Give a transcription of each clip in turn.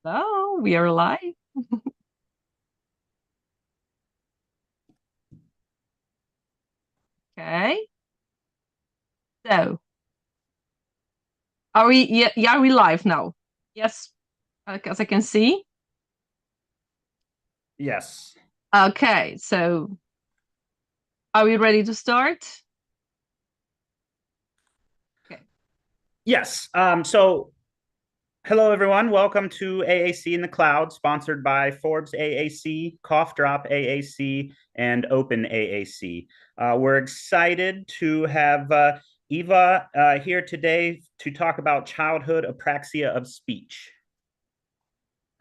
Oh, we are live. Okay. So, are we? Yeah, are we live now? Yes, as I can see. Yes. Okay. So, are we ready to start? Okay. Yes. So hello everyone. Welcome to AAC in the Cloud, sponsored by Forbes AAC, Cough Drop AAC, and Open AAC. We're excited to have Ewa here today to talk about childhood apraxia of speech.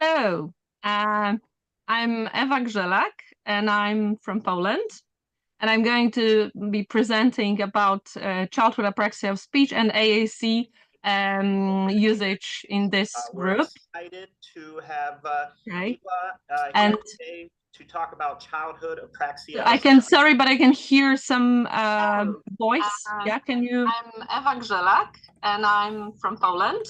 So, um, I'm Ewa Grzelak, and I'm from Poland, and I'm going to be presenting about childhood apraxia of speech and AAC usage in this We're group. excited to have Okay. Ewa And here today to talk about childhood apraxia. I can, sorry, but I can hear some voice. Yeah, can you? I'm Ewa Grzelak, and I'm from Poland,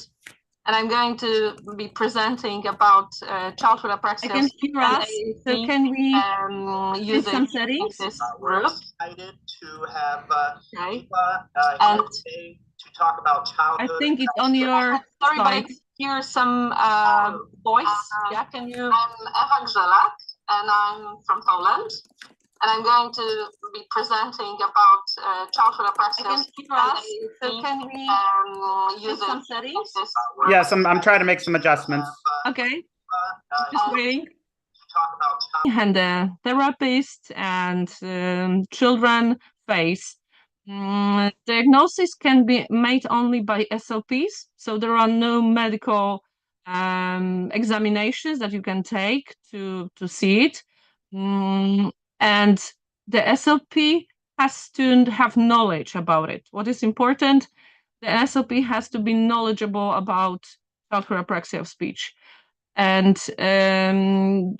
and I'm going to be presenting about childhood apraxia. I can hear us. So can we use some settings? We're excited to have Okay. Ewa And here today to talk about childhood. I think it's on your Sorry, but I can hear some voice. Yeah, can you? I'm Ewa Grzelak, and I'm from Poland, and I'm going to be presenting about childhood apraxia. I can hear us. So can we use some settings? Yes, I'm trying to make some adjustments. Okay. Just waiting. And the therapist and children face. Diagnosis can be made only by SLPs, so there are no medical examinations that you can take to see it. And the SLP has to have knowledge about it. What is important? The SLP has to be knowledgeable about childhood apraxia of speech. And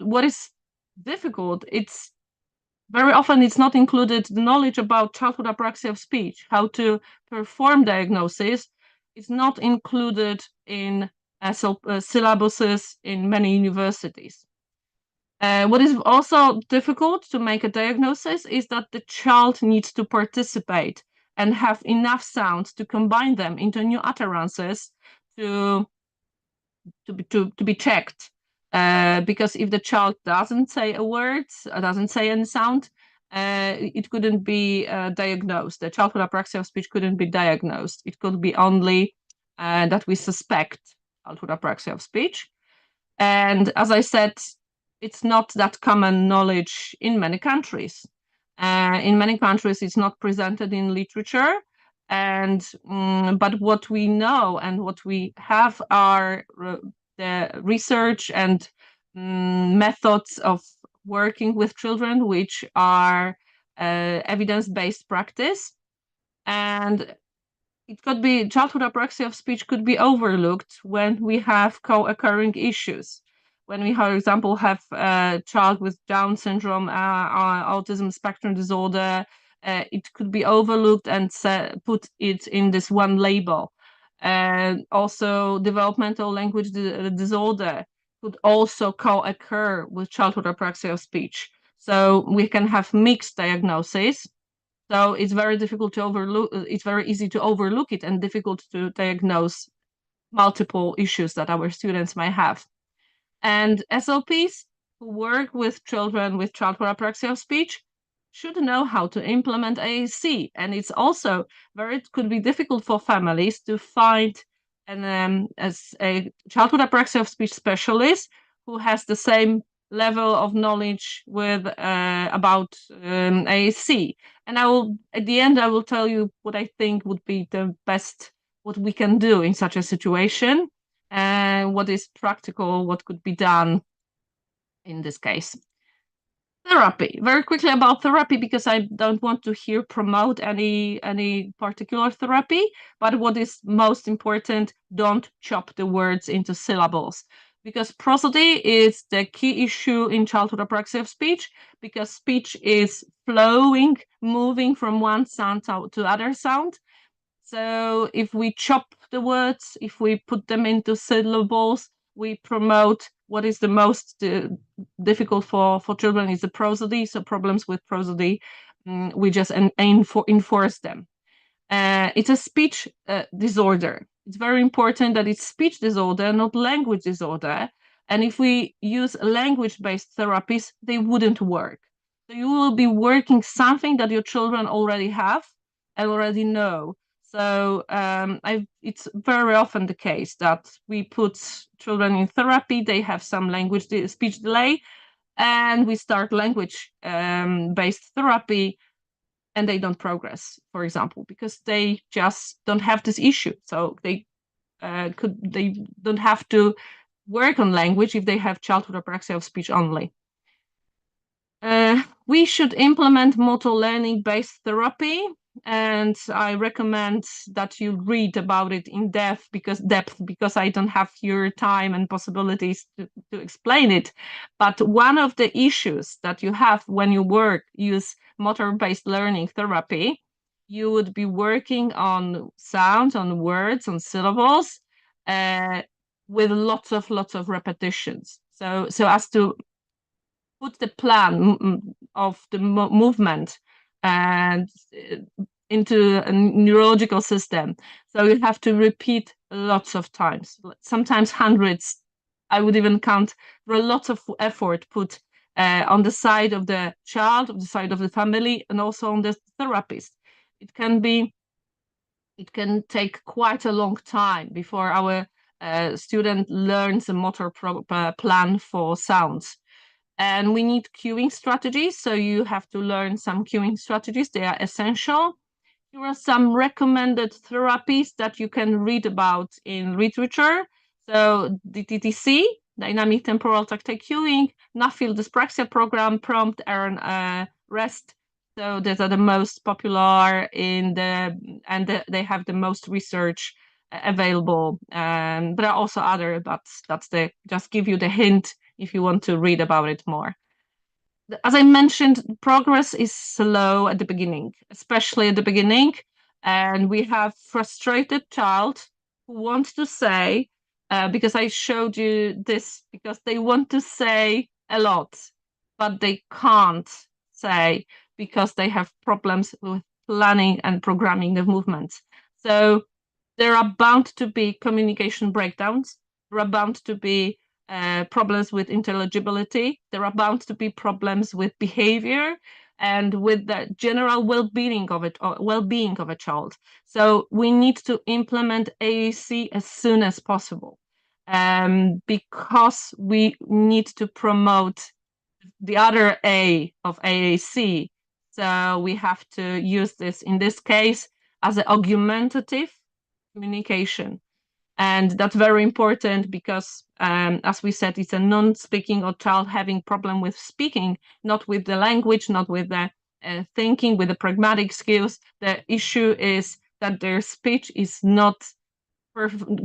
what is difficult, it's very often it's not included the knowledge about childhood apraxia of speech, how to perform diagnosis. It's not included in syllabuses in many universities. What is also difficult to make a diagnosis is that the child needs to participate and have enough sounds to combine them into new utterances to be checked. Because if the child doesn't say a word, doesn't say any sound, it couldn't be diagnosed. The childhood apraxia of speech couldn't be diagnosed. It could be only that we suspect childhood apraxia of speech. And as I said, it's not that common knowledge in many countries. In many countries, it's not presented in literature. And but what we know and what we have are the research and methods of working with children, which are evidence-based practice. And it could be childhood apraxia of speech could be overlooked when we have co-occurring issues. When we, for example, have a child with Down syndrome, autism spectrum disorder, it could be overlooked and put it in this one label. And also developmental language disorder could also co-occur with childhood apraxia of speech. So we can have mixed diagnoses. So it's very difficult to overlook. It's very easy to overlook it and difficult to diagnose multiple issues that our students might have. And SLPs who work with children with childhood apraxia of speech should know how to implement AAC. And it's also it could be difficult for families to find as a childhood apraxia of speech specialist who has the same level of knowledge with about AAC. And at the end, I will tell you what I think would be the best, what we can do in such a situation, and what is practical, what could be done in this case. Therapy. Very quickly about therapy, because I don't want to promote any particular therapy, but what is most important, don't chop the words into syllables, because prosody is the key issue in childhood apraxia of speech, because speech is flowing, moving from one sound to other sound. So if we chop the words, if we put them into syllables, we promote what is the most difficult for children is the prosody. So problems with prosody, we just enforce them. It's a speech disorder. It's very important that it's speech disorder, not language disorder. And if we use language-based therapies, they wouldn't work. So you will be working something that your children already have and already know. So it's very often the case that we put children in therapy, they have some speech delay, and we start language-based therapy, and they don't progress, for example, because they just don't have this issue. So they don't have to work on language if they have childhood apraxia of speech only. We should implement motor learning based therapy, and I recommend that you read about it in depth because I don't have your time and possibilities to explain it. But one of the issues that you have when you use motor-based learning therapy, you would be working on sounds, on words, on syllables, with lots of repetitions. So as to put the plan of the movement and into a neurological system. So you have to repeat lots of times, sometimes hundreds. I would even count. There are lots of effort put on the side of the child, on the side of the family, and also on the therapist. It can take quite a long time before our student learns a motor plan for sounds. And we need cueing strategies. So you have to learn some cueing strategies. They are essential. Here are some recommended therapies that you can read about in literature. So DTTC, Dynamic Temporal Tactile Cueing, Nuffield Dyspraxia Program, Prompt, Earn, Rest. So these are the most popular and they have the most research available. And there are also other, that's just give you the hint if you want to read about it more. As I mentioned, progress is slow at the beginning, especially at the beginning. And we have frustrated child who wants to say, because I showed you this, because they want to say a lot, but they can't say because they have problems with planning and programming the movements. So there are bound to be communication breakdowns. There are bound to be problems with intelligibility. There are bound to be problems with behavior and with the general well-being of a child. So we need to implement AAC as soon as possible, because we need to promote the other A of AAC. So we have to use this in this case as an augmentative communication. And that's very important because, as we said, it's a non-speaking or child having problem with speaking, not with the language, not with the thinking, with the pragmatic skills. The issue is that their speech is not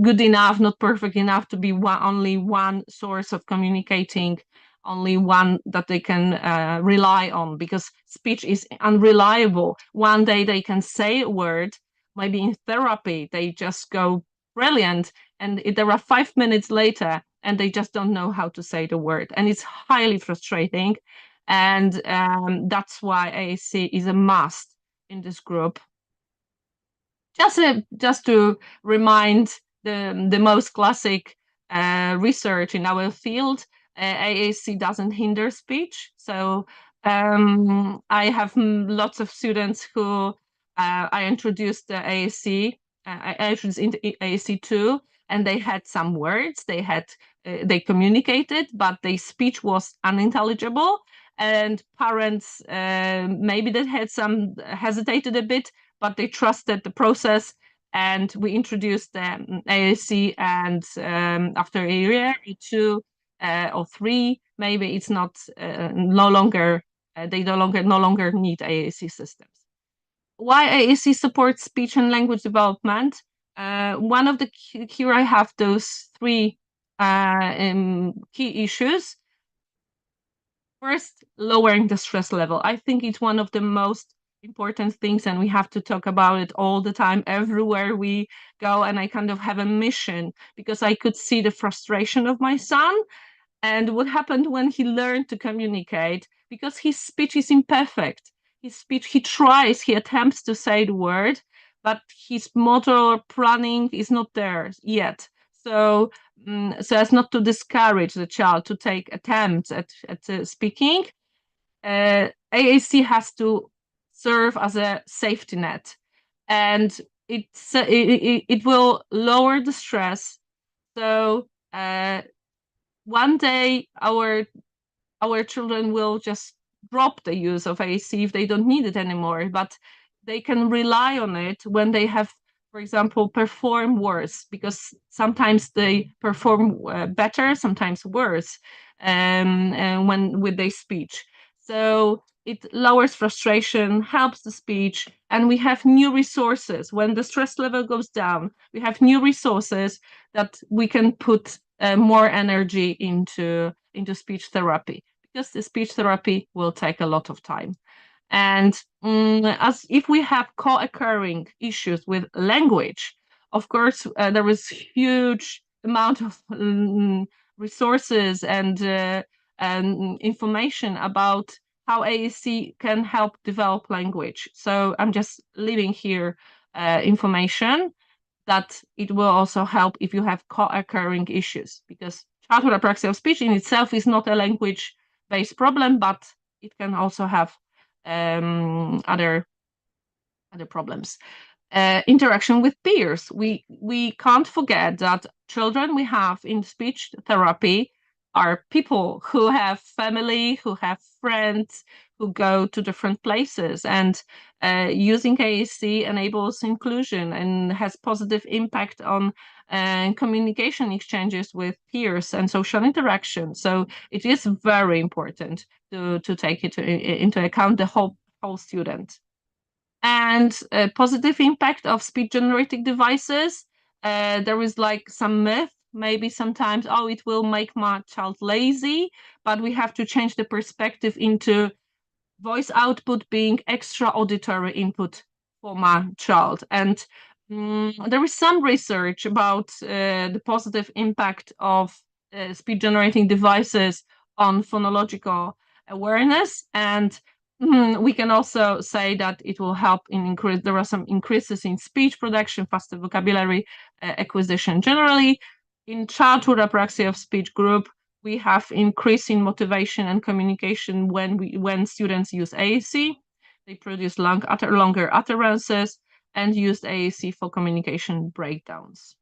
good enough, not perfect enough to be only one source of communicating, only one that they can rely on, because speech is unreliable. One day they can say a word, maybe in therapy they just go brilliant, and there are 5 minutes later and they just don't know how to say the word, and it's highly frustrating. And that's why AAC is a must in this group. Just to remind the most classic research in our field, AAC doesn't hinder speech. So I have lots of students who I introduced the AAC. I introduced into AAC too, and they had some words. They communicated, but their speech was unintelligible. And parents maybe they had some hesitated a bit, but they trusted the process, and we introduced the AAC, and after a year or two or three, maybe it's not no longer they no longer need AAC systems. Why AAC supports speech and language development? One of the here I have those three key issues. First, lowering the stress level. I think it's one of the most important things, and we have to talk about it all the time everywhere we go. And I kind of have a mission because I could see the frustration of my son and what happened when he learned to communicate, because his speech is imperfect. His speech, he tries, he attempts to say the word, but his motor planning is not there yet. So, so as not to discourage the child to take attempts at speaking, AAC has to serve as a safety net, and it will lower the stress. So one day our children will just drop the use of AAC if they don't need it anymore, but they can rely on it when they have, for example, perform worse, because sometimes they perform better, sometimes worse, when with their speech. So it lowers frustration, helps the speech, and we have new resources. When the stress level goes down, we have new resources that we can put more energy into speech therapy, because the speech therapy will take a lot of time. And as if we have co-occurring issues with language, of course, there is huge amount of resources and information about how AAC can help develop language. So I'm just leaving here information that it will also help if you have co-occurring issues, because childhood apraxia of speech in itself is not a language-based problem, but it can also have other problems. Interaction with peers. We can't forget that children we have in speech therapy are people who have family, who have friends, who go to different places, and using AAC enables inclusion and has positive impact on communication exchanges with peers and social interaction. So it is very important to take it into account, the whole student. And positive impact of speech generating devices. There is like some myth, maybe sometimes, oh, it will make my child lazy, but we have to change the perspective into voice output being extra auditory input for my child. And there is some research about the positive impact of speech generating devices on phonological awareness. And we can also say that it will help in increase. There are some increases in speech production, faster vocabulary acquisition. Generally, in childhood apraxia of speech group, we have increase in motivation and communication when students use AAC. They produce longer utterances and used AAC for communication breakdowns.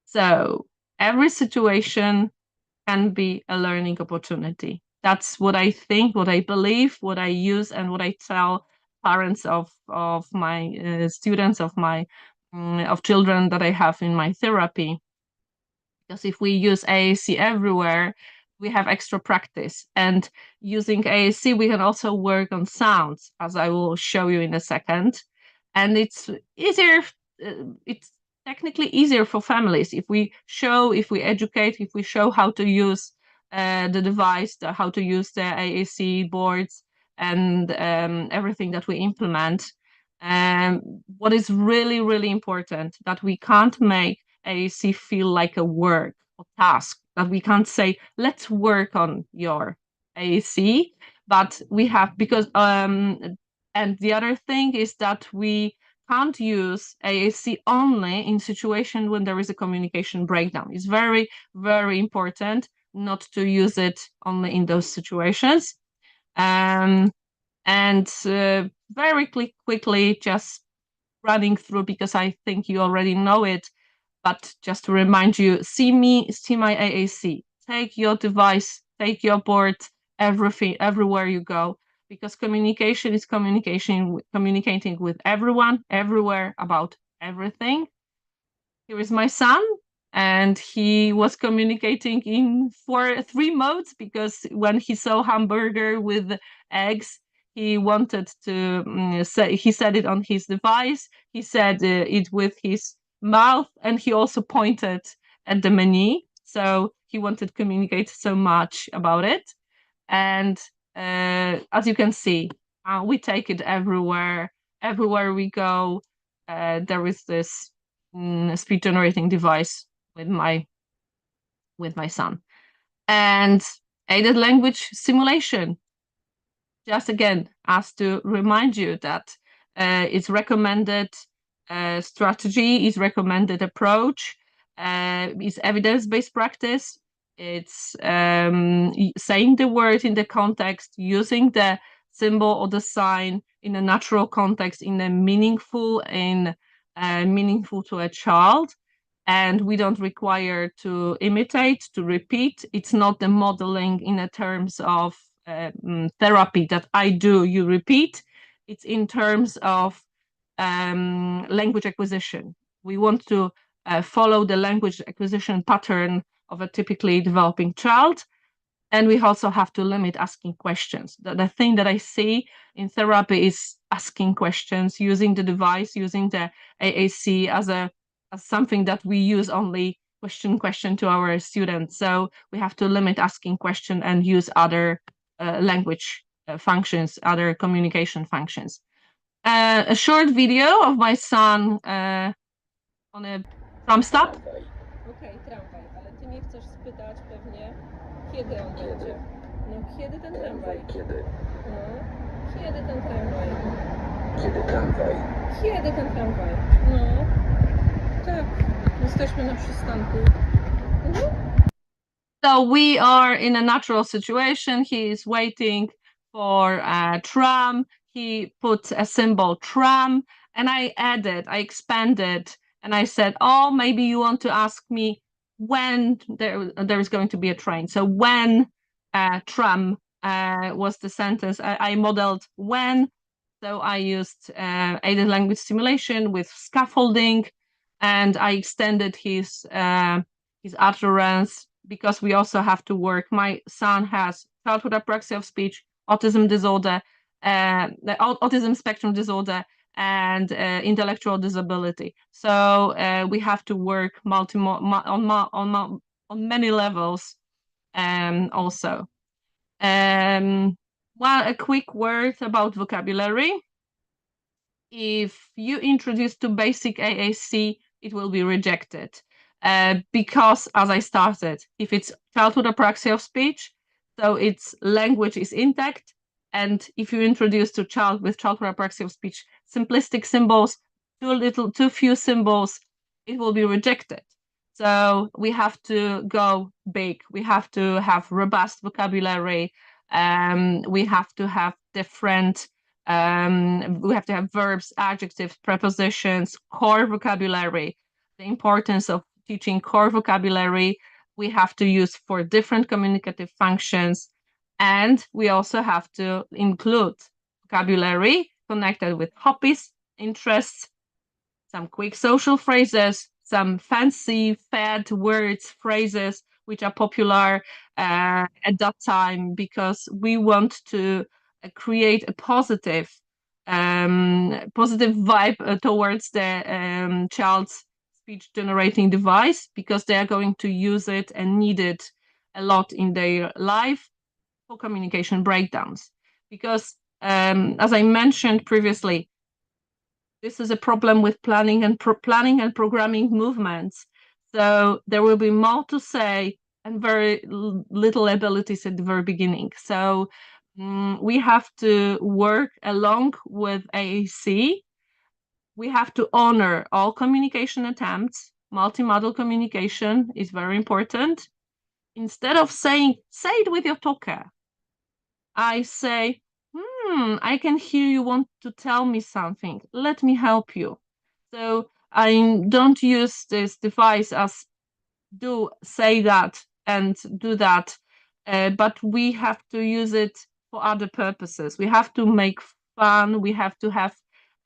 So every situation can be a learning opportunity. That's what I think, what I believe, what I use, and what I tell parents of my students, of children that I have in my therapy. Because if we use AAC everywhere, we have extra practice. And using AAC, we can also work on sounds, as I will show you in a second. And it's easier, it's technically easier for families if we educate, if we show how to use the device, how to use the AAC boards and everything that we implement. What is really, really important, that we can't make AAC feel like a work or task, that we can't say, let's work on your AAC, but we have, because, and the other thing is that we can't use AAC only in situation when there is a communication breakdown. It's very, very important not to use it only in those situations. And very quickly, just running through, because I think you already know it, but just to remind you, see my AAC. Take your device, take your board, everything, everywhere you go, because communication is communicating with everyone, everywhere, about everything. Here is my son, and he was communicating in three modes, because when he saw hamburger with eggs, he wanted to say, he said it on his device, he said it with his mouth, and he also pointed at the menu. So he wanted to communicate so much about it. And as you can see, We take it everywhere. Everywhere we go, there is this speech generating device with my son. And aided language simulation, just again, as to remind you that it's recommended strategy, is recommended approach, is evidence-based practice. It's saying the word in the context, using the symbol or the sign in a natural context, in a meaningful to a child. And we don't require to imitate, to repeat. It's not the modeling in a terms of therapy that I do, you repeat. It's in terms of language acquisition. We want to follow the language acquisition pattern of a typically developing child. And we also have to limit asking questions. The thing that I see in therapy is asking questions, using the device, using the AAC as something that we use only question to our students. So we have to limit asking question and use other language functions, other communication functions. A short video of my son on a tram stop. Okej, tramwaj, ale ty mnie chcesz spytać pewnie, kiedy on będzie. No kiedy ten tramwaj? Kiedy? No, kiedy ten tramwaj? Kiedy tramwaj? Kiedy ten tramwaj? No, tak, jesteśmy na przystanku. So we are in a natural situation. He is waiting for a tram. He put a symbol tram, and I expanded, and I said, oh, maybe you want to ask me when there is going to be a train. So when tram was the sentence. I modeled when. So I used aided language simulation with scaffolding, and I extended his utterance, because we also have to work. My son has childhood apraxia of speech, autism disorder, the autism spectrum disorder, and intellectual disability. So we have to work on many levels also. Well, a quick word about vocabulary. If you introduce to basic AAC, it will be rejected. Because, as I started, if it's childhood apraxia of speech, so its language is intact, and if you introduce to child with childhood apraxia of speech simplistic symbols, too few symbols, it will be rejected. So we have to go big. We have to have robust vocabulary. We have to have different. We have to have verbs, adjectives, prepositions, core vocabulary. The importance of teaching core vocabulary we have to use for different communicative functions. And we also have to include vocabulary connected with hobbies, interests, some quick social phrases, some fancy fad words, phrases, which are popular at that time, because we want to create a positive vibe towards the child's speech generating device, because they are going to use it and need it a lot in their life for communication breakdowns. Because as I mentioned previously, this is a problem with planning and programming movements. So there will be more to say and very little abilities at the very beginning. So we have to work along with AAC. We have to honor all communication attempts. Multimodal communication is very important. Instead of saying, say it with your talker, I say, I can hear you want to tell me something. Let me help you. So I don't use this device as do say that and do that, but we have to use it for other purposes. We have to make fun. We have to have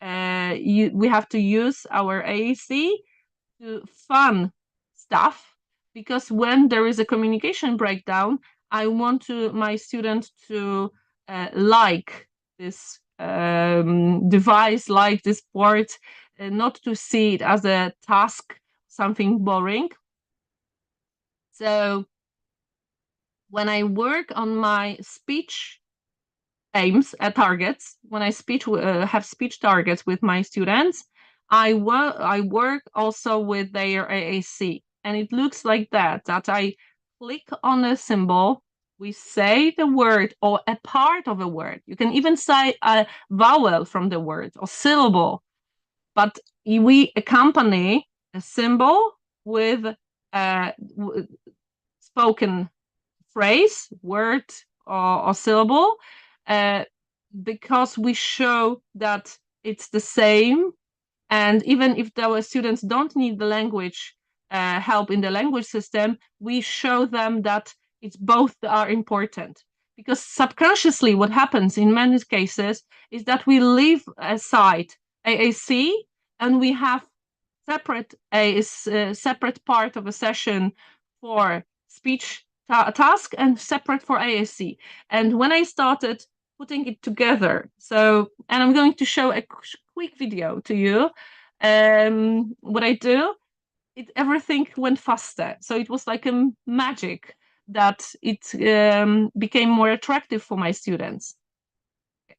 we have to use our AAC to fun stuff, because when there is a communication breakdown, I want my student to like this device, like this board, not to see it as a task, something boring. So when I work on my speech aims, targets, when I have speech targets with my students, I work also with their AAC, and it looks like that I click on a symbol, we say the word or a part of a word. You can even say a vowel from the word or syllable, but we accompany a symbol with a spoken phrase, word, or syllable, because we show that it's the same. And even if our students don't need the language help in the language system, we show them that it's both are important. Because subconsciously, what happens in many cases is that we leave aside AAC and we have a separate part of a session for speech task and separate for AAC. And when I started putting it together, and I'm going to show a quick video to you, what I do, everything went faster. So it was like a magic that it became more attractive for my students.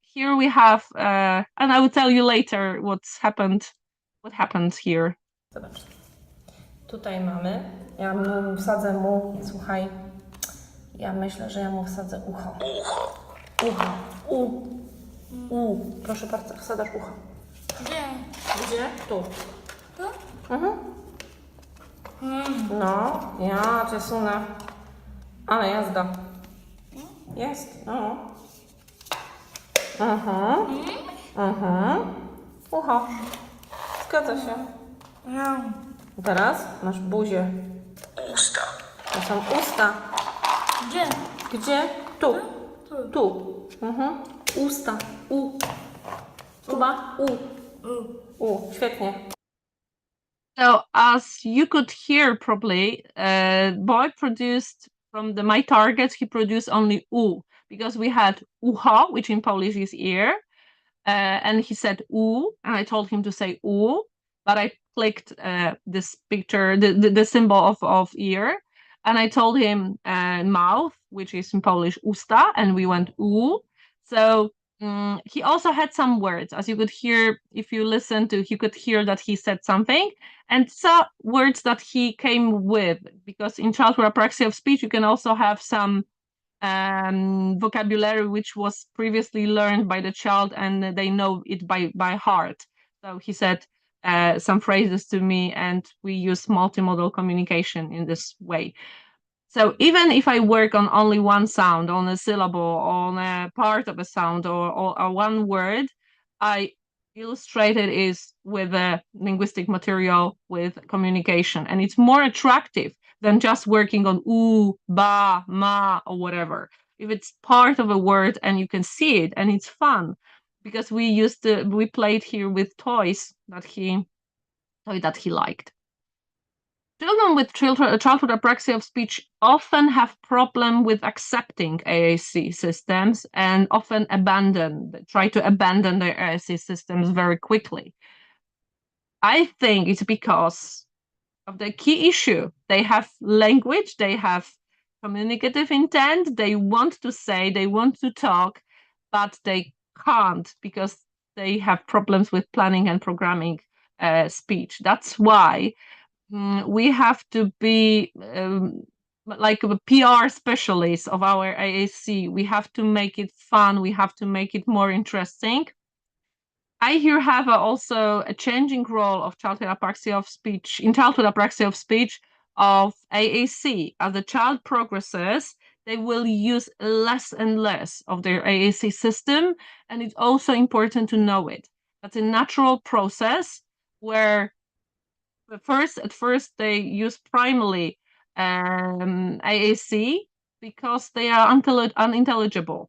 Here we have, and I will tell you later what happened here. Zobacz. Tutaj mamy, ja mu wsadzę mu, słuchaj, ja myślę, że ja mu wsadzę ucho. Ucho. Proszę bardzo, wsadzasz ucho. Gdzie? Tu. Tu? No, ja cię sunę. Ale jazda. Jest, no. Ucho. Zgadza się. Teraz masz buzię. Usta. To są usta. Gdzie? Gdzie? Tu. Tu. Usta. U. Kuba. U. Świetnie. So as you could hear probably, Boy produced from my targets, he produced only u, because we had ucho, which in Polish is ear, and he said u, and I told him to say u, but I clicked this picture, the symbol of ear, and I told him mouth, which is in Polish usta, and we went u. So he also had some words, as you could hear, if you listen to, you could hear that he said something, and some words that he came with, because in childhood apraxia of speech, you can also have some vocabulary which was previously learned by the child and they know it by heart. So he said some phrases to me, and we use multimodal communication in this way. So even if I work on only one sound, on a syllable, on a part of a sound, or one word, I illustrated is with a linguistic material, with communication, and it's more attractive than just working on oo, ba, ma, or whatever. If it's part of a word and you can see it and it's fun, because we played here with toys that he liked. Children with childhood apraxia of speech often have problem with accepting AAC systems and often try to abandon their AAC systems very quickly. I think it's because of the key issue. They have language, they have communicative intent, they want to say, they want to talk, but they can't because they have problems with planning and programming speech. That's why we have to be like a PR specialist of our AAC. We have to make it fun. We have to make it more interesting. I here have also a changing role of childhood apraxia of speech, of AAC. As the child progresses, they will use less and less of their AAC system, and it's also important to know it. That's a natural process where at first they use primarily AAC because they are unintelligible.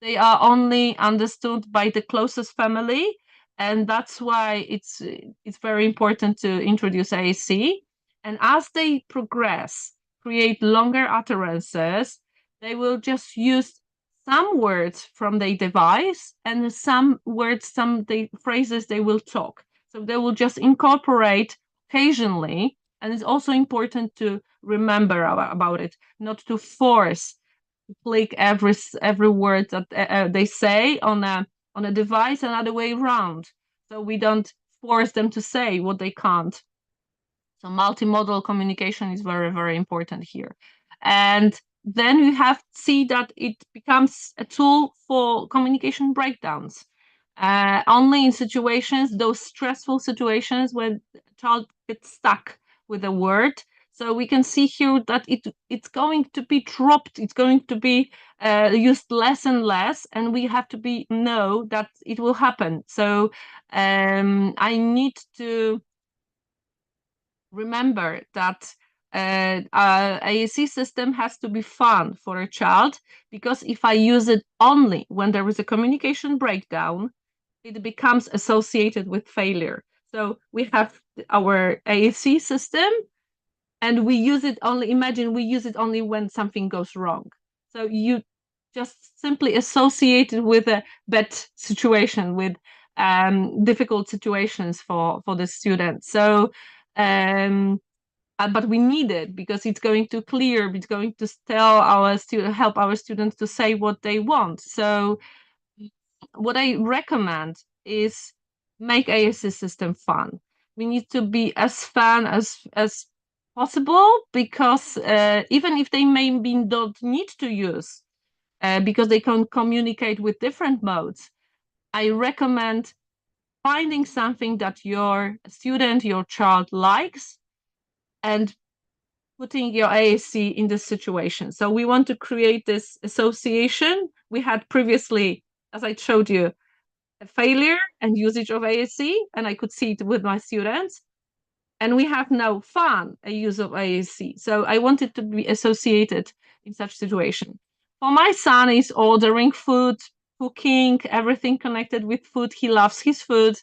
They are only understood by the closest family, and that's why it's very important to introduce AAC. And as they progress, create longer utterances, they will just use some words from their device and some phrases they will talk. So they will just incorporate occasionally, and it's also important to remember about it, not to force click every word that they say on a device and other way around. So we don't force them to say what they can't. So multimodal communication is very, very important here. And then you have to see that it becomes a tool for communication breakdowns. Only in situations, those stressful situations when the child gets stuck with a word. So we can see here that it's going to be dropped. It's going to be used less and less, and we have to know that it will happen. So I need to remember that AAC system has to be fun for a child, because if I use it only when there is a communication breakdown, it becomes associated with failure. So we have our AAC system and we use it only, imagine we use it only when something goes wrong. So you just simply associate it with a bad situation, with difficult situations for the students. So but we need it because it's going to clear, it's going to help our students to say what they want. So what I recommend is make AAC system fun. We need to be as fun as possible, because even if they maybe don't need to use, because they can communicate with different modes, I recommend finding something that your student, your child likes, and putting your AAC in this situation. So we want to create this association. We had previously, as I showed you, a failure and usage of AAC, and I could see it with my students. And we have now fun, a use of AAC. So I wanted to be associated in such situation. For my son, is ordering food, cooking, everything connected with food. He loves his food.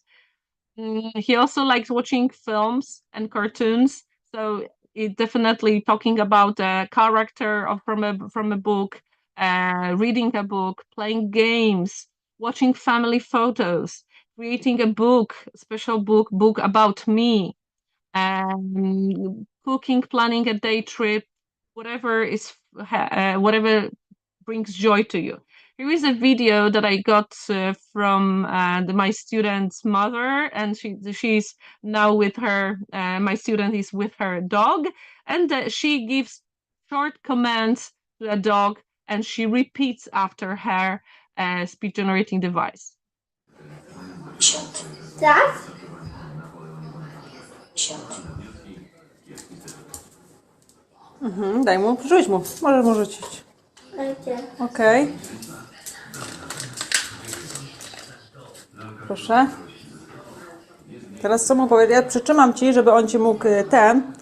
He also likes watching films and cartoons. So it definitely talking about a character from a book, reading a book, playing games, watching family photos, creating a book, special book about me, cooking, planning a day trip, whatever brings joy to you. Here is a video that I got from my student's mother, and she's now with her. My student is with her dog, and she gives short commands to a dog, and she repeats after her speech generating device. Tak? Siad. Daj mu, rzuć mu. Możesz mu rzucić. Okej. Proszę. Teraz co mu powiedzieć? Ja przytrzymam ci, żeby on ci mógł ten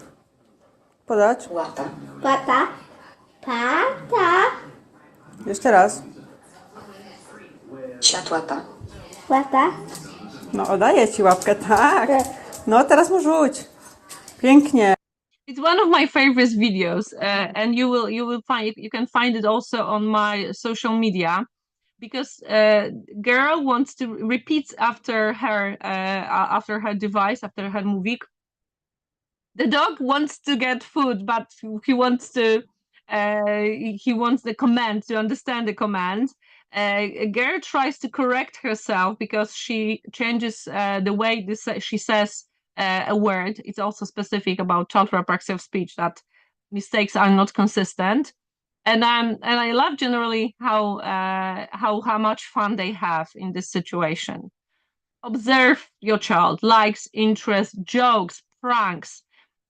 podać. Łata. Pata. Pata. Jeszcze raz. Siad łata. Łata. No, oddaję ci łapkę, tak. No, teraz mu rzuć. Pięknie. It's one of my favorite videos, and you can find it also on my social media, because girl wants to repeat after her device, after her movie. The dog wants to get food, but he wants the command, to understand the command. A girl tries to correct herself because she changes the way she says a word. It's also specific about total apraxia of speech, that mistakes are not consistent. And I love generally how much fun they have in this situation. Observe your child, likes, interests, jokes, pranks.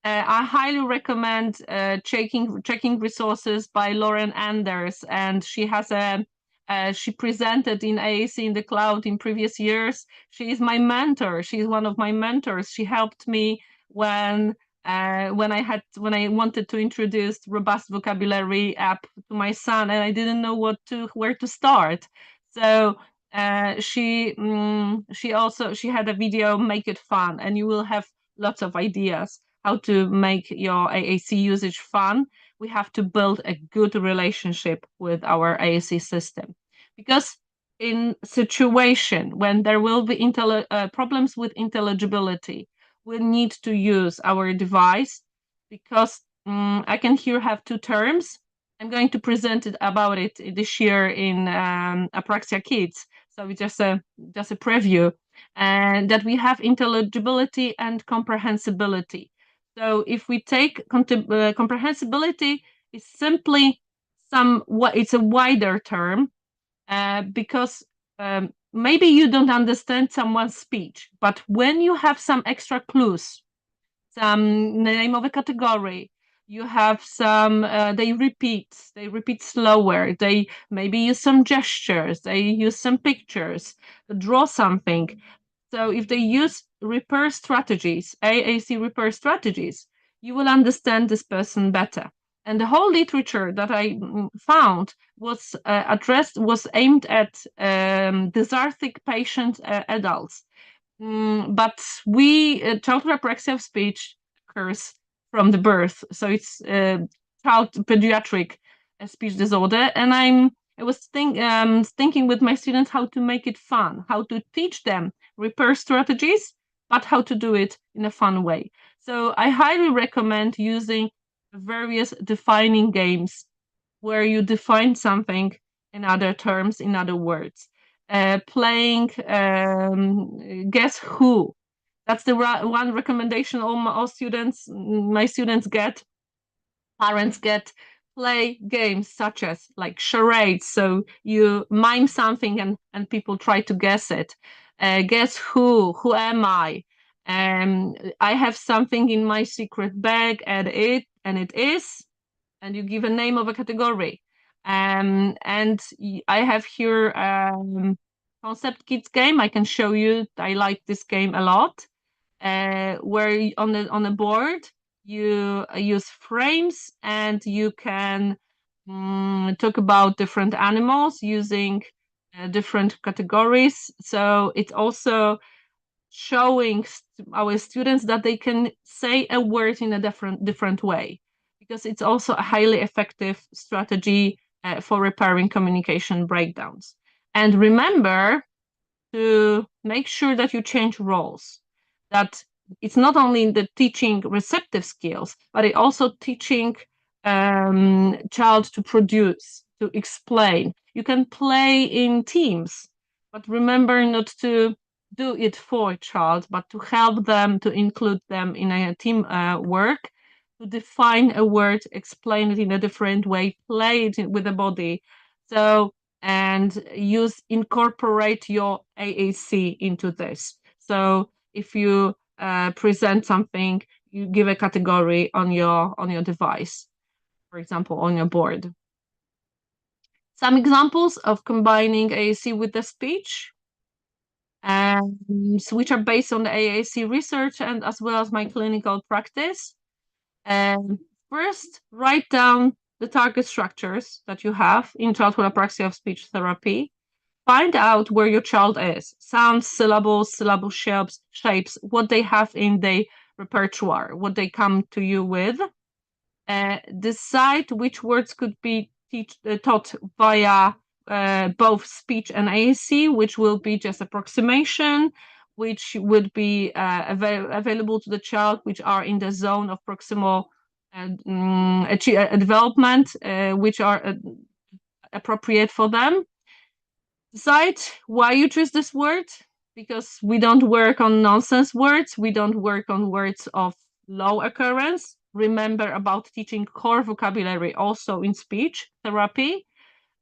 I highly recommend checking resources by Lauren Anders, and she has she presented in AAC in the Cloud in previous years. She is my mentor. She's one of my mentors. She helped me when I wanted to introduce robust vocabulary app to my son, and I didn't know where to start. So she had a video, Make It Fun, and you will have lots of ideas how to make your AAC usage fun. We have to build a good relationship with our AAC system, because in situation when there will be problems with intelligibility, we need to use our device, because I can here have two terms. I'm going to present about it this year in Apraxia Kids. So it's just a preview, and that we have intelligibility and comprehensibility. So if we take comprehensibility, is simply it's a wider term, because maybe you don't understand someone's speech, but when you have some extra clues, some name of a category, you have some they repeat slower, they maybe use some gestures, they use some pictures, draw something. So if they use repair strategies, AAC repair strategies, you will understand this person better. And the whole literature that I found was aimed at dysarthric patient adults. But childhood apraxia of speech occurs from the birth, so it's child pediatric speech disorder. And I was thinking with my students how to make it fun, how to teach them repair strategies, but how to do it in a fun way. So I highly recommend using various defining games where you define something in other terms, in other words. Playing Guess Who. That's the one recommendation all students, my students get, parents get. Play games such as like charades. So you mime something and people try to guess it. Guess who am I? I have something in my secret bag and it is, and you give a name of a category. And I have here concept kids game. I can show you. I like this game a lot. Where on a board you use frames and you can talk about different animals using different categories. So it's also showing our students that they can say a word in a different way, because it's also a highly effective strategy for repairing communication breakdowns. And remember to make sure that you change roles, that it's not only the teaching receptive skills, but it also teaching child to produce, to explain. You can play in teams, but remember not to do it for a child, but to help them, to include them in a team work, to define a word, explain it in a different way, play it with the body. So, and incorporate your AAC into this. So if you present something, you give a category on your device, for example, on your board. Some examples of combining AAC with the speech, which are based on the AAC research and as well as my clinical practice. First, write down the target structures that you have in childhood apraxia of speech therapy. Find out where your child is. Sounds, syllables, syllable shapes, what they have in their repertoire, what they come to you with. Decide which words could be taught via both speech and AAC, which will be just approximation, which would be available to the child, which are in the zone of proximal development, which are appropriate for them. Decide why you choose this word, because we don't work on nonsense words. We don't work on words of low occurrence. Remember about teaching core vocabulary also in speech therapy.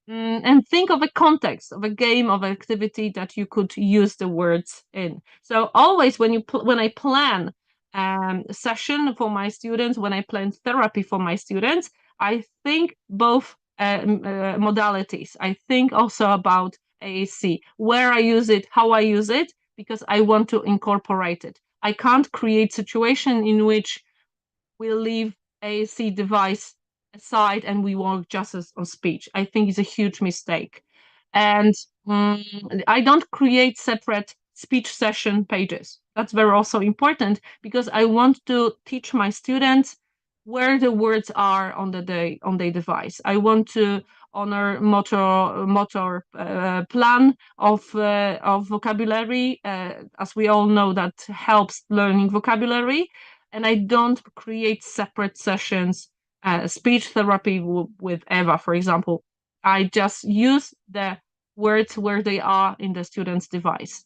And think of a context of a game, of activity that you could use the words in. So always when I plan a session for my students, when I plan therapy for my students, I think both modalities. I think also about AAC, where I use it, how I use it, because I want to incorporate it. I can't create situation in which we leave AAC device aside and we work just on speech. I think it's a huge mistake. And I don't create separate speech session pages. That's very also important, because I want to teach my students where the words are on the device. I want to honor motor plan of vocabulary, as we all know, that helps learning vocabulary. And I don't create separate sessions speech therapy with Ewa, for example, I just use the words where they are in the student's device.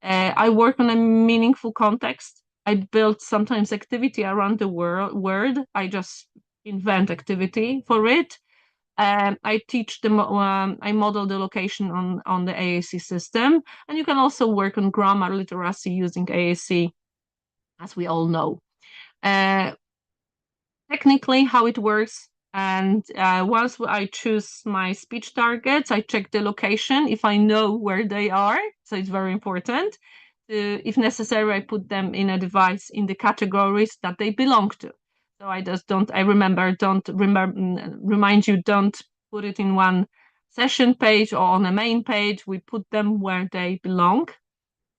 I work on a meaningful context. I build sometimes activity around the word. I just invent activity for it. I teach them, I model the location on the AAC system. And you can also work on grammar literacy using AAC, as we all know. Technically, how it works, and once I choose my speech targets, I check the location if I know where they are. So it's very important. If necessary, I put them in a device in the categories that they belong to. So I just don't remind you, don't put it in one session page or on a main page. We put them where they belong.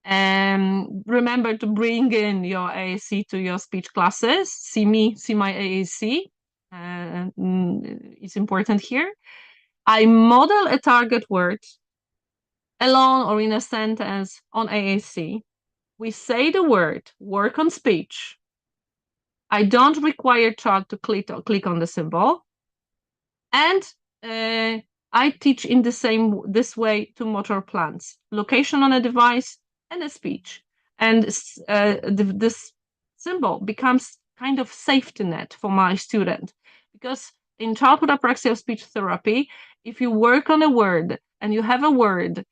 Remember to bring in your AAC to your speech classes. See my AAC. It's important here. I model a target word alone or in a sentence on AAC. We say the word, work on speech. I don't require child to click on the symbol. And I teach in this way to motor plans, location on a device and a speech. And this symbol becomes kind of safety net for my student, because in childhood apraxia speech therapy, if you work on a word and you have a word,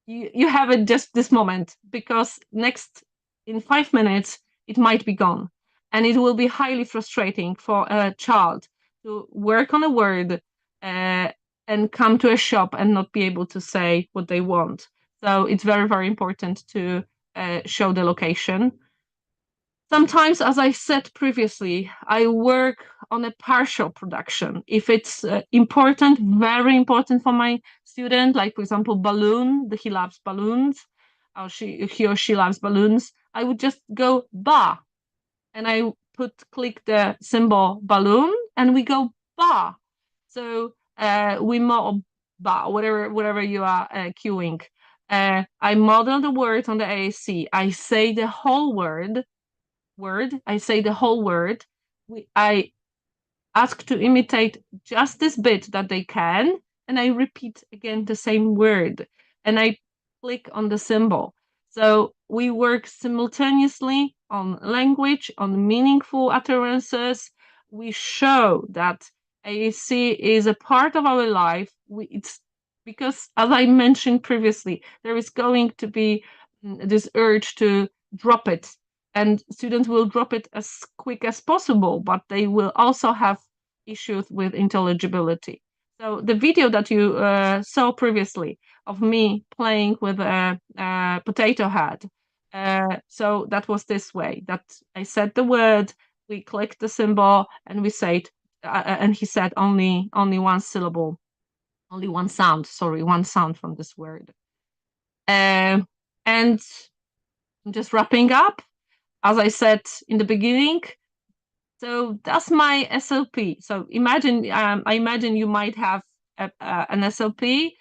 you have it just this moment, because next in 5 minutes it might be gone, and it will be highly frustrating for a child to work on a word and come to a shop and not be able to say what they want. So it's very, very important to show the location. Sometimes, as I said previously, I work on a partial production. If it's important, very important for my student, like for example, balloon, he loves balloons, or he or she loves balloons, I would just go ba, and I click the symbol balloon, and we go ba. So we model ba, whatever you are cueing. I model the word on the AAC. I say the whole word. I say the whole word. I ask to imitate just this bit that they can, and I repeat again the same word, and I click on the symbol. So we work simultaneously on language, on meaningful utterances. We show that AAC is a part of our life. It's because, as I mentioned previously, there is going to be this urge to drop it, and students will drop it as quick as possible, but they will also have issues with intelligibility. So the video that you saw previously of me playing with a potato head, so that was this way, that I said the word, we clicked the symbol, and we said, and he said only one syllable, only one sound from this word. And just wrapping up, as I said in the beginning, so that's my SLP. So I imagine you might have an SLP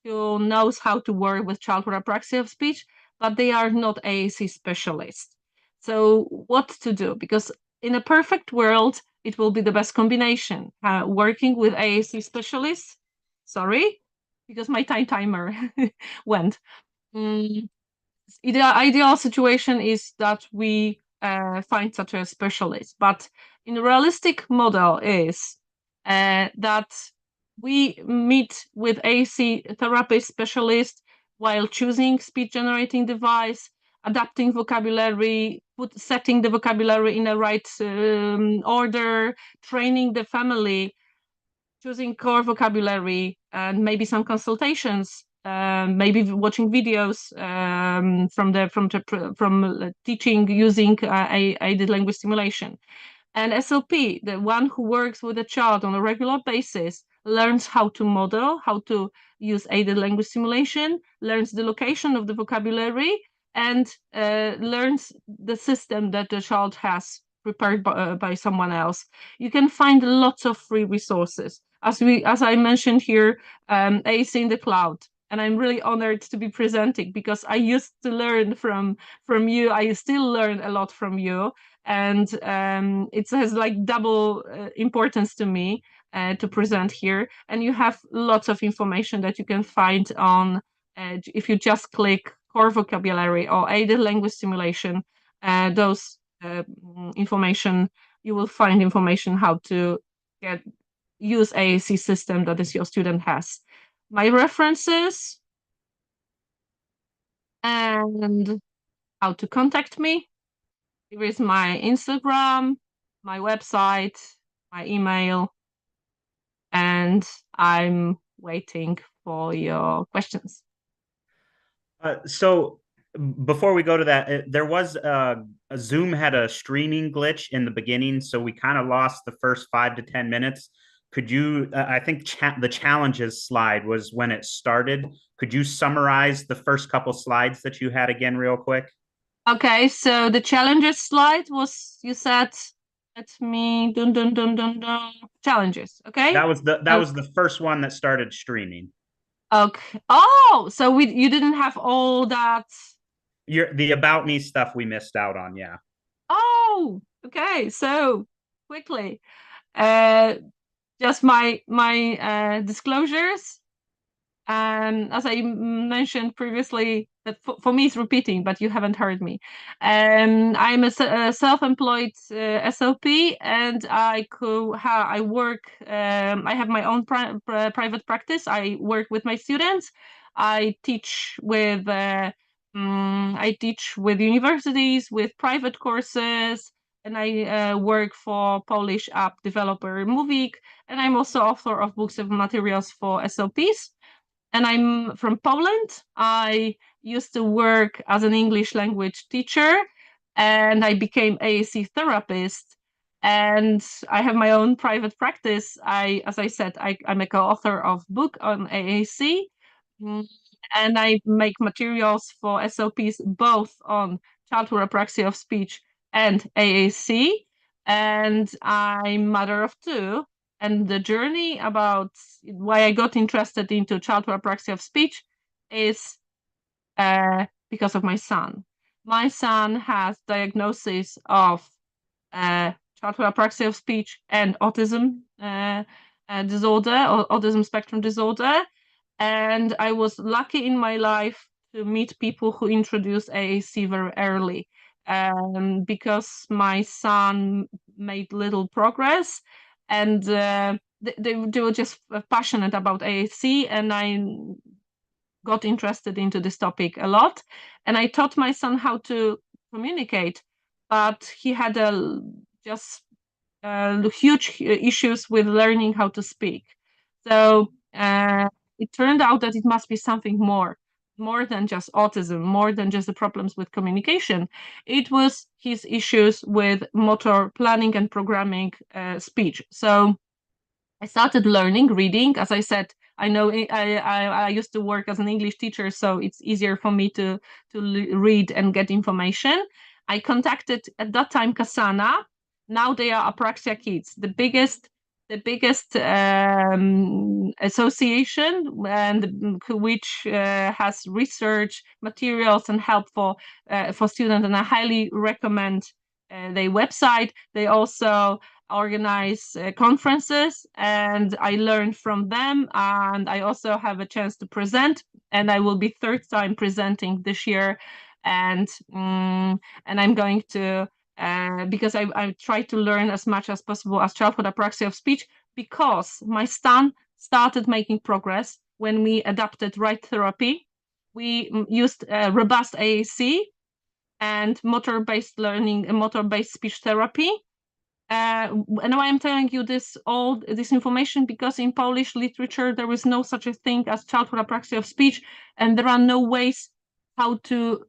who knows how to work with childhood apraxia of speech, but they are not AAC specialists. So what to do? Because in a perfect world, it will be the best combination. Working with AAC specialists, sorry, because my timer went. The ideal situation is that we find such a specialist, but in the realistic model is that we meet with AAC therapy specialists while choosing speech generating device, adapting vocabulary, setting the vocabulary in the right order, training the family, choosing core vocabulary, and maybe some consultations, maybe watching videos from teaching using aided language stimulation. And SLP, the one who works with a child on a regular basis, learns how to model, how to use aided language stimulation, learns the location of the vocabulary, and learns the system that the child has prepared by someone else. You can find lots of free resources. As I mentioned here, AAC in the cloud. and I'm really honored to be presenting because I used to learn from you. I still learn a lot from you, and it has like double importance to me to present here. And you have lots of information that you can find on if you just click core vocabulary or aided language simulation. Those information, you will find information how to use AAC system that is your student has. My references and how to contact me. Here is my Instagram, my website, my email, and I'm waiting for your questions. So before we go to that, there was a Zoom had a streaming glitch in the beginning, so we kind of lost the first 5 to 10 minutes. Could you, I think the challenges slide was when it started. Could you summarize the first couple slides that you had again real quick? Okay, so the challenges slide was, you said, let me, dun, dun, dun, dun, dun, challenges, okay? That was the first one that started streaming. Okay. Oh, so you didn't have all that. The about me stuff we missed out on, yeah. Oh, okay. So quickly, just my disclosures. As I mentioned previously, that for me it's repeating, but you haven't heard me. I'm a self-employed SLP, and I work. I have my own private practice. I work with my students. I teach with universities, with private courses, and I work for Polish app developer Movik, and I'm also author of books of materials for SLPs. And I'm from Poland. I used to work as an English language teacher, and I became AAC therapist. And I have my own private practice. As I said, I'm a co-author of book on AAC, and I make materials for SLPs both on childhood apraxia of speech and AAC. And I'm mother of two. And the journey about why I got interested into childhood apraxia of speech is because of my son. My son has diagnosis of childhood apraxia of speech and autism disorder, or autism spectrum disorder. And I was lucky in my life to meet people who introduced AAC very early, because my son made little progress, and they were just passionate about AAC, and I got interested into this topic a lot. And I taught my son how to communicate, but he had huge issues with learning how to speak. So it turned out that it must be something more than just autism, more than just the problems with communication. It was his issues with motor planning and programming speech. So I started learning reading. As I said, I know I used to work as an English teacher, so it's easier for me to read and get information. I contacted at that time Kasana. Now they are Apraxia Kids, the biggest association, and which has research materials and help for students. And I highly recommend their website. They also organize conferences, and I learned from them, and I also have a chance to present, and I will be third time presenting this year, and I'm going to because I try to learn as much as possible as childhood apraxia of speech, because my son started making progress when we adapted right therapy. We used robust AAC and motor-based learning and motor-based speech therapy. And why I'm telling you this information, because in Polish literature there is no such a thing as childhood apraxia of speech, and there are no ways how to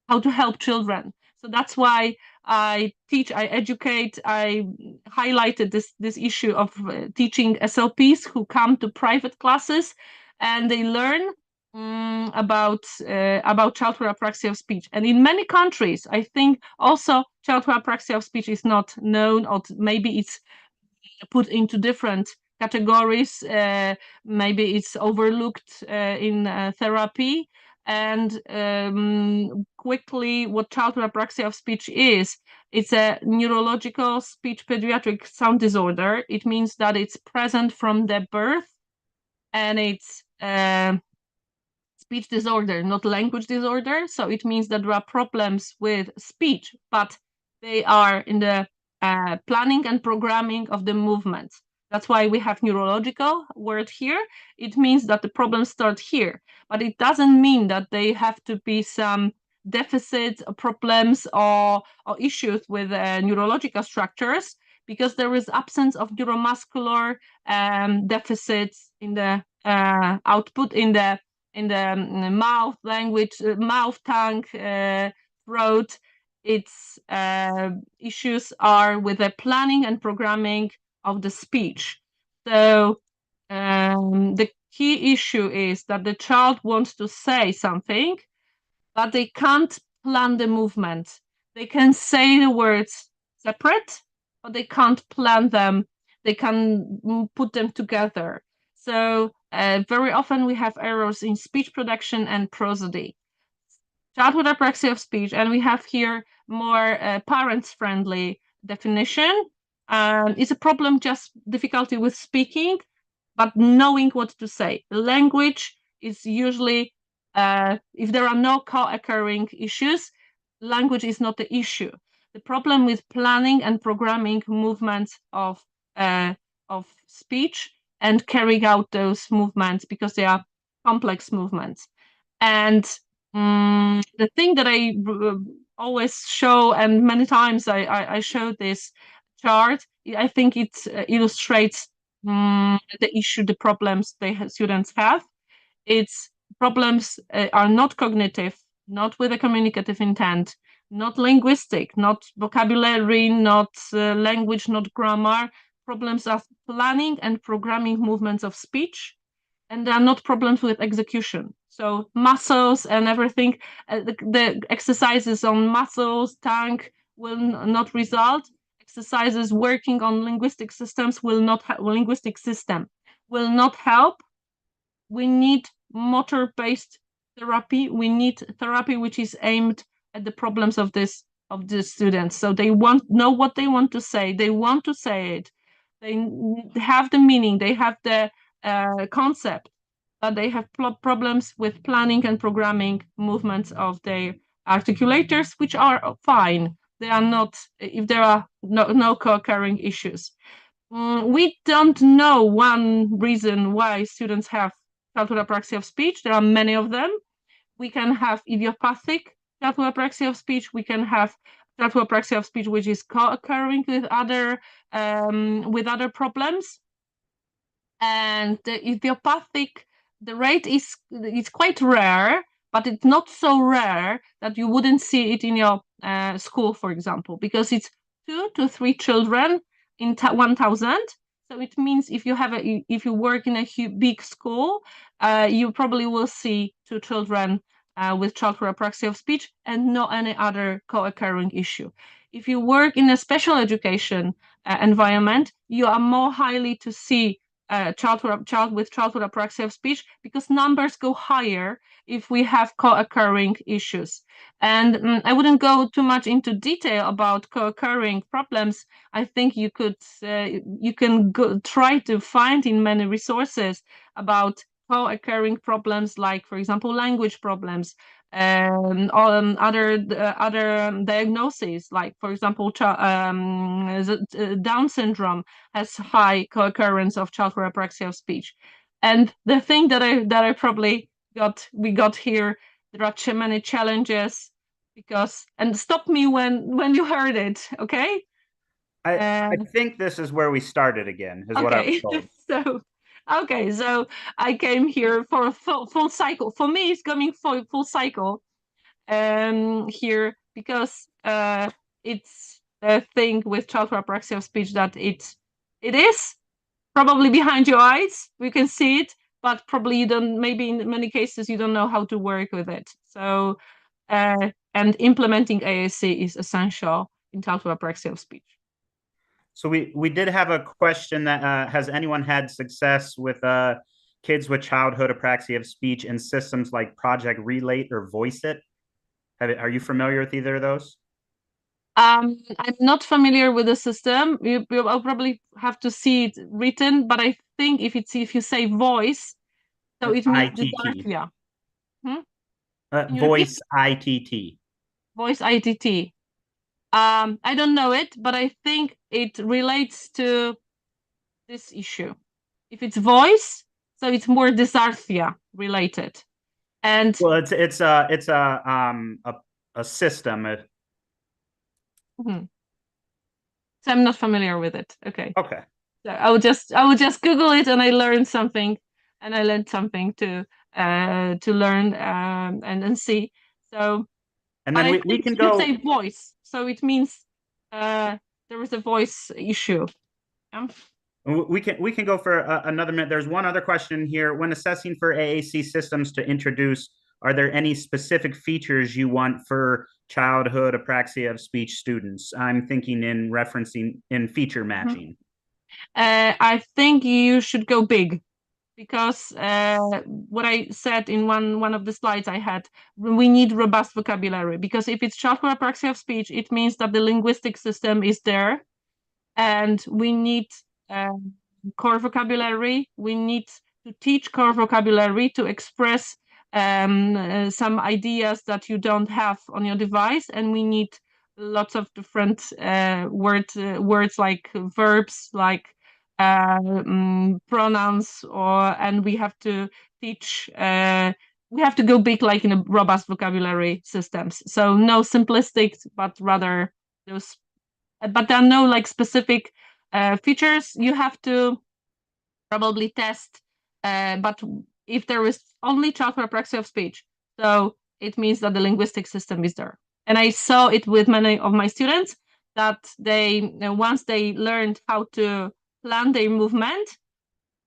help children. So that's why I teach, I educate, I highlighted this issue of teaching SLPs who come to private classes, and they learn about childhood apraxia of speech. And in many countries, I think also childhood apraxia of speech is not known, or maybe it's put into different categories. Maybe it's overlooked in therapy. And quickly, what childhood apraxia of speech is, it's a neurological speech pediatric sound disorder. It means that it's present from the birth, and it's speech disorder, not language disorder. So it means that there are problems with speech, but they are in the planning and programming of the movements. That's why we have neurological word here. It means that the problems start here, but it doesn't mean that they have to be some deficits, problems, or issues with neurological structures, because there is absence of neuromuscular deficits in the output, in the mouth, language, mouth, tongue, throat. Its issues are with the planning and programming of the speech. So the key issue is that the child wants to say something, but they can't plan the movement. They can say the words separate, but they can't plan them. They can put them together. So very often we have errors in speech production and prosody. Childhood apraxia of speech, and we have here more parents-friendly definition. It's a problem, just difficulty with speaking, but knowing what to say. Language is usually, if there are no co-occurring issues, language is not the issue. The problem with planning and programming movements of speech and carrying out those movements, because they are complex movements. And the thing that I always show, and many times I show this chart, I think it illustrates the issue, the problems students have. Its problems are not cognitive, not with a communicative intent, not linguistic, not vocabulary, not language, not grammar. Problems are planning and programming movements of speech, and there are not problems with execution. So muscles and everything, the exercises on muscles, tongue will not result. Exercises working on linguistic systems will not linguistic system will not help. We need motor-based therapy. We need therapy which is aimed at the problems of the students. So they know what they want to say. They want to say it. They have the meaning. They have the concept, but they have problems with planning and programming movements of their articulators, which are fine. They are not, if there are no co-occurring issues. We don't know one reason why students have childhood apraxia of speech. There are many of them. We can have idiopathic childhood apraxia of speech. We can have childhood apraxia of speech which is co-occurring with other problems. And the idiopathic, the rate is quite rare, but it's not so rare that you wouldn't see it in your school, for example, because it's 2 to 3 children in 1,000. So it means if you work in a big school, you probably will see 2 children with childhood apraxia of speech and not any other co-occurring issue. If you work in a special education environment, you are more likely to see child with childhood apraxia of speech, because numbers go higher if we have co-occurring issues. And I wouldn't go too much into detail about co-occurring problems. I think you can try to find in many resources about co-occurring problems, like, for example, language problems, other diagnoses, like, for example, Down syndrome has high co-occurrence of childhood apraxia of speech. And the thing that I probably we got here, there are many challenges, because, and stop me when you heard it, okay? I think this is where we started again, is what I was told. So I came here for a full cycle. For me, it's coming for full cycle here, because it's a thing with childhood apraxia of speech that it is probably behind your eyes. We can see it, but probably you don't, maybe in many cases you don't know how to work with it. So and implementing AAC is essential in childhood apraxia of speech. So we did have a question that has anyone had success with kids with childhood apraxia of speech in systems like Project Relate or Voice It? Are you familiar with either of those? I'm not familiar with the system. I'll probably have to see it written, but I think if you say voice, so it means ITT. dysarthria. Can you repeat? Voice ITT. Voice ITT. I don't know it, but I think it relates to this issue. If it's voice, so it's more dysarthria related. And Well, it's a system. Mhm. So I'm not familiar with it. Okay. Okay. So I would just Google it, and I learned something, to learn and see. So, And but then I we think can you go. say voice, so it means there is a voice issue. Yeah? We can go for another minute. There's one other question here. When assessing for AAC systems to introduce, are there any specific features you want for childhood apraxia of speech students? I'm thinking in referencing in feature matching. I think you should go big, because what I said in one of the slides I had, we need robust vocabulary, because if it's childhood apraxia of speech, it means that the linguistic system is there, and we need core vocabulary. We need to teach core vocabulary to express some ideas that you don't have on your device, and we need lots of different words like verbs, like pronouns, and we have to teach. We have to go big, like in a robust vocabulary systems. So no simplistic, but rather those. But there are no like specific features. You have to probably test. But if there is only childhood apraxia of speech, so it means that the linguistic system is there. And I saw it with many of my students that they, once they learned how to plan their movement,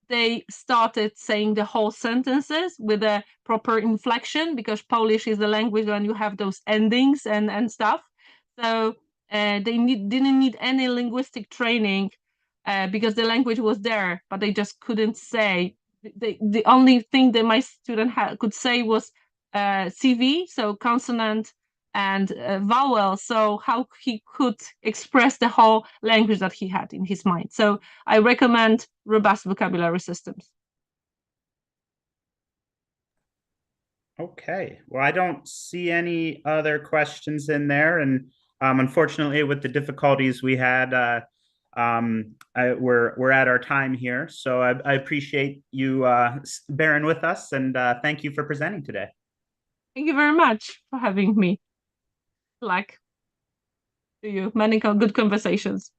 they started saying the whole sentences with a proper inflection, because Polish is the language when you have those endings and stuff. So they didn't need any linguistic training because the language was there, but they just couldn't say. The only thing that my student could say was CV, so consonant and vowel, so how he could express the whole language that he had in his mind. So I recommend robust vocabulary systems. Okay. Well, I don't see any other questions in there, and unfortunately, with the difficulties we had, we're at our time here. So I appreciate you bearing with us, and thank you for presenting today. Thank you very much for having me. Like to you, many good conversations.